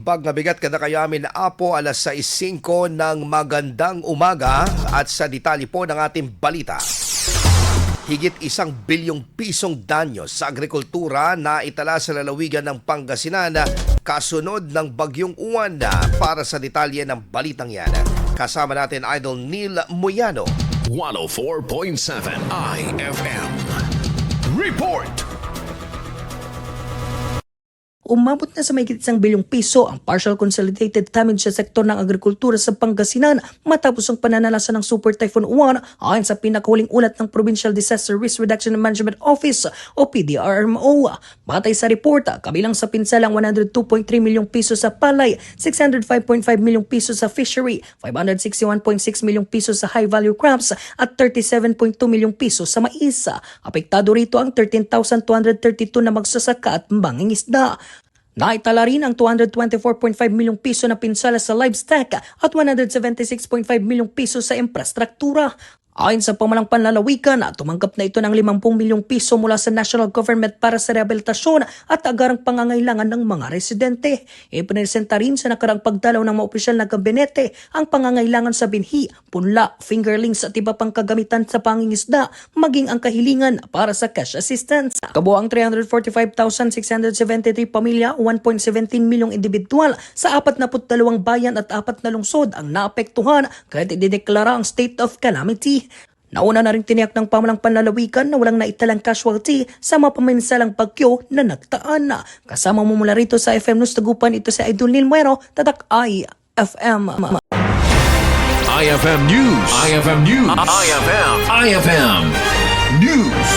Pag nabigat kada kayo amin apo alas 6:05 ng magandang umaga at sa detalye po ng ating balita. Higit 1 bilyong pisong danyos sa agrikultura na itala sa lalawigan ng Pangasinan kasunod ng bagyong Uwan. Para sa detalye ng balitang yan, kasama natin Idol Neil Moyano. 104.7 IFM Report. Umabot na sa mahigit 1 bilyong piso ang partial consolidated damage sa sektor ng agrikultura sa Pangasinan matapos ang pananalasa ng Super Typhoon Uwan ayon sa pinakahuling ulat ng Provincial Disaster Risk Reduction and Management Office o PDRMO. Batay sa report, kabilang sa pinsalang 102.3 milyong piso sa palay, 605.5 milyong piso sa fishery, 561.6 milyong piso sa high-value crops at 37.2 milyong piso sa mais. Apektado rito ang 13,232 na magsasaka at mangingisda. Naitala rin ang 224.5 milyong piso na pinsala sa livestock at 176.5 milyong piso sa infrastruktura. Ayon sa pamalang panlalawigan, tumanggap na ito ng 50 milyong piso mula sa national government para sa rehabilitasyon at agarang pangangailangan ng mga residente. Ipinesenta rin sa nakarang pagdalaw ng mga opisyal na gabinete ang pangangailangan sa binhi, punla, fingerlings at iba pang kagamitan sa pangingisda, maging ang kahilingan para sa cash assistance. Kabuang 345,673 pamilya, 1.17 milyong individual sa 42 bayan at 4 na lungsod ang naapektuhan kahit idideklara ang state of calamity. Nauna na rin tiniyak ng pamalang panlalawigan na walang naitalang casualty sa mapaminsalang bagyo na nagtaan. Kasama mo mula rito sa FM News Tagupan, ito si Idol Neil Moyano, tatak IFM. IFM News. IFM News. IFM News.